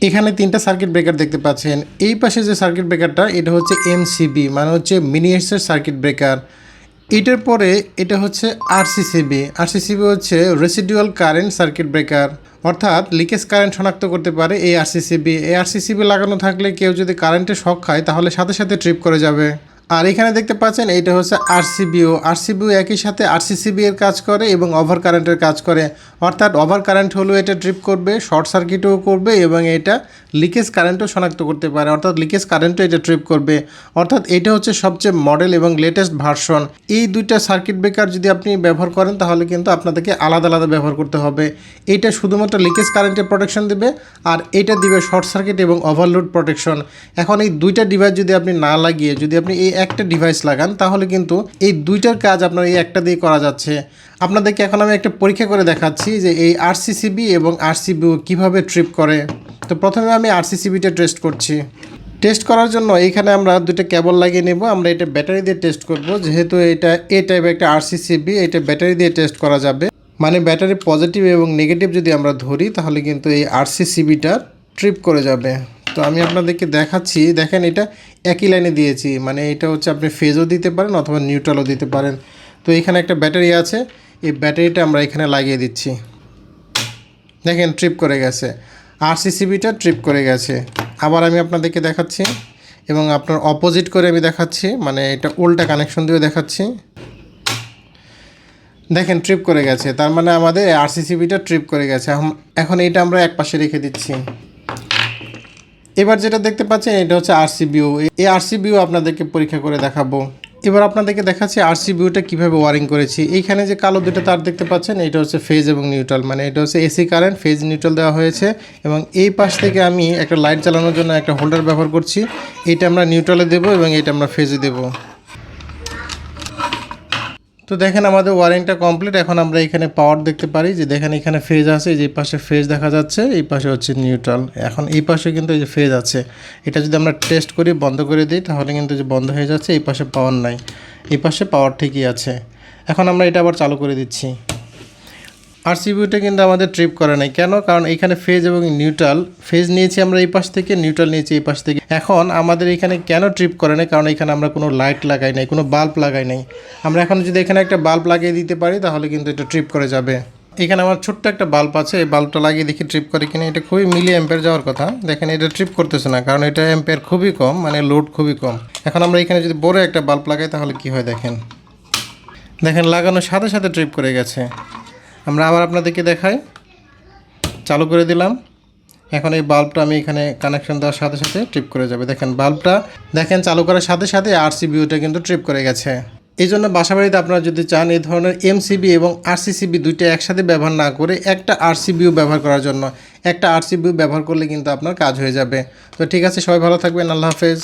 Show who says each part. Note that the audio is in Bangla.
Speaker 1: এখানে তিনটা সার্কিট ব্রেকার দেখতে পাচ্ছেন। এই পাশে যে সার্কিট ব্রেকারটা এটা হচ্ছে এমসিবি, মানে হচ্ছে মিনিয়েচার সার্কিট ব্রেকার। এটার পরে এটা হচ্ছে আরসিসিবি। আরসিসিবি হচ্ছে রেসিডুয়াল কারেন্ট সার্কিট ব্রেকার, অর্থাৎ লিকেজ কারেন্ট শনাক্ত করতে পারে এই আরসিসিবি। এই আরসিসিবি লাগানো থাকলে কেউ যদি কারেন্টে শক খায় তাহলে সাথে সাথে ট্রিপ করে যাবে। আর এখানে দেখতে পাচ্ছেন এইটা হচ্ছে আরসিবিও। আরসিবিও একই সাথে আরসিসিবি এর কাজ করে এবং ওভার কারেন্টের কাজ করে, অর্থাৎ ওভার কারেন্ট হলেও এটা ট্রিপ করবে, শর্ট সার্কিটও করবে এবং এটা লিকেজ কারেন্টও শনাক্ত করতে পারে, অর্থাৎ লিকেজ কারেন্টও এটা ট্রিপ করবে। অর্থাৎ এটা হচ্ছে সবচেয়ে মডেল এবং লেটেস্ট ভার্সন। এই দুইটা সার্কিট ব্রেকার যদি আপনি ব্যবহার করেন তাহলে কিন্তু আপনাদেরকে আলাদা আলাদা ব্যবহার করতে হবে। এইটা শুধুমাত্র লিকেজ কারেন্টের প্রোটেকশন দিবে আর এটা দিবে শর্ট সার্কিট এবং ওভারলোড প্রোটেকশন। এখন এই দুইটা ডিভাইস যদি আপনি না লাগিয়ে যদি আপনি এই একটা ডিভাইস লাগান তাহলে কিন্তু এই দুইটার কাজ আপনার এই একটা দিয়ে করা যাচ্ছে। আপনাদেরকে এখন আমি একটা পরীক্ষা করে দেখাচ্ছি যে এই আরসিসিবি এবং আরসিবিও কীভাবে ট্রিপ করে। তো প্রথমে আমি আরসিসিবিটা টেস্ট করছি। টেস্ট করার জন্য এইখানে আমরা দুটো কেবল লাগিয়ে নেব। আমরা এটা ব্যাটারি দিয়ে টেস্ট করব, যেহেতু এটা এই টাইপের একটা আরসিসিবি, এটা ব্যাটারি দিয়ে টেস্ট করা যাবে। মানে ব্যাটারি পজিটিভ এবং নেগেটিভ যদি আমরা ধরি তাহলে কিন্তু এই আরসিসিবিটা ট্রিপ করে যাবে। তো আমি আপনাদেরকে দেখাচ্ছি, দেখেন এটা একই লাইনে দিয়েছি, মানে এটা হচ্ছে আপনি ফেজও দিতে পারেন অথবা নিউট্রালও দিতে পারেন। তো এখানে একটা ব্যাটারি আছে, এই ব্যাটারিটা আমরা এখানে লাগিয়ে দিচ্ছি। দেখেন ট্রিপ করে গেছে, আরসিসিবিটা ট্রিপ করে গেছে। আবার আমি আপনাদেরকে দেখাচ্ছি এবং আপনার অপোজিট করে আমি দেখাচ্ছি, মানে এটা উল্টা কানেকশন দিয়ে দেখাচ্ছি। দেখেন ট্রিপ করে গেছে, তার মানে আমাদের আরসিসিবিটা ট্রিপ করে গেছে। এখন এটা আমরা এক পাশে রেখে দিচ্ছি। এবার যেটা দেখতে পাচ্ছেন এটা হচ্ছে আরসিবিও। এই আরসিবিও আপনাদেরকে পরীক্ষা করে দেখাবো। এবার আপনাদেরকে দেখাচ্ছি আরসিবিওটা কীভাবে ওয়ারিং করেছি। এইখানে যে কালো দুটো তার দেখতে পাচ্ছেন এটা হচ্ছে ফেজ এবং নিউট্রাল, মানে এটা হচ্ছে এসি কারেন্ট, ফেজ নিউট্রাল দেওয়া হয়েছে। এবং এই পাশ থেকে আমি একটা লাইট জ্বালানোর জন্য একটা হোল্ডার ব্যবহার করছি। এটা আমরা নিউট্রালে দেবো এবং এটা আমরা ফেজে দেবো। তো দেখেন আমাদের ওয়ারিংটা কমপ্লিট। এখন আমরা এখানে পাওয়ার দেখতে পারি যে দেখেন এখানে ফেজ আছে, যে পাশে ফেজ দেখা যাচ্ছে, এই পাশে হচ্ছে নিউট্রাল। এখন এই পাশে কিন্তু এই যে ফেজ আছে, এটা যদি আমরা টেস্ট করি বন্ধ করে দিই তাহলে কিন্তু যে বন্ধ হয়ে যাচ্ছে, এই পাশে পাওয়ার নাই, এই পাশে পাওয়ার ঠিকই আছে। এখন আমরা এটা আবার চালু করে দিচ্ছি। আরসিবিটা কিন্তু আমাদের ট্রিপ করে নাই, কেন? কারণ এখানে ফেজ এবং নিউট্রাল, ফেজ নিয়েছি আমরা এই পাশ থেকে, নিউট্রাল নিয়েছি এই পাশ থেকে। এখন আমাদের এখানে কেন ট্রিপ করে নাই? কারণ এখানে আমরা কোনো লাইট লাগাই নাই, কোনো বাল্ব লাগাই নাই। আমরা এখন যদি এখানে একটা বাল্ব লাগিয়ে দিতে পারি তাহলে কিন্তু এটা ট্রিপ করে যাবে। এখানে আমার ছোট্ট একটা বাল্ব আছে, এই বাল্বটা লাগিয়ে দেখি ট্রিপ করে কিনা। এটা খুবই মিলি অ্যাম্পিয়ার যাওয়ার কথা, দেখেন এটা ট্রিপ করতেছে না, কারণ এটা অ্যাম্পিয়ার খুবই কম, মানে লোড খুবই কম। এখন আমরা এখানে যদি বড় একটা বাল্ব লাগাই তাহলে কি হয় দেখেন, দেখেন লাগানোর সাথে সাথে ট্রিপ করে গেছে। আমরা আবার আপনাদেরকে দেখাই, চালু করে দিলাম। এখন এই বাল্বটা আমি এখানে কানেকশন দেওয়ার সাথে সাথে ট্রিপ করে যাবে। দেখেন বাল্বটা দেখেন চালু করার সাথে সাথে আরসিবিওটা কিন্তু ট্রিপ করে গেছে। এই জন্য বাসাবাড়িতে আপনারা যদি চান এই ধরনের এমসিবি এবং আরসিসিবি দুইটা একসাথে ব্যবহার না করে একটা আরসিবিও ব্যবহার করার জন্য একটা আরসিবিও ব্যবহার করলে কিন্তু আপনার কাজ হয়ে যাবে। তো ঠিক আছে, সবাই ভালো থাকবেন, আল্লাহ হাফেজ।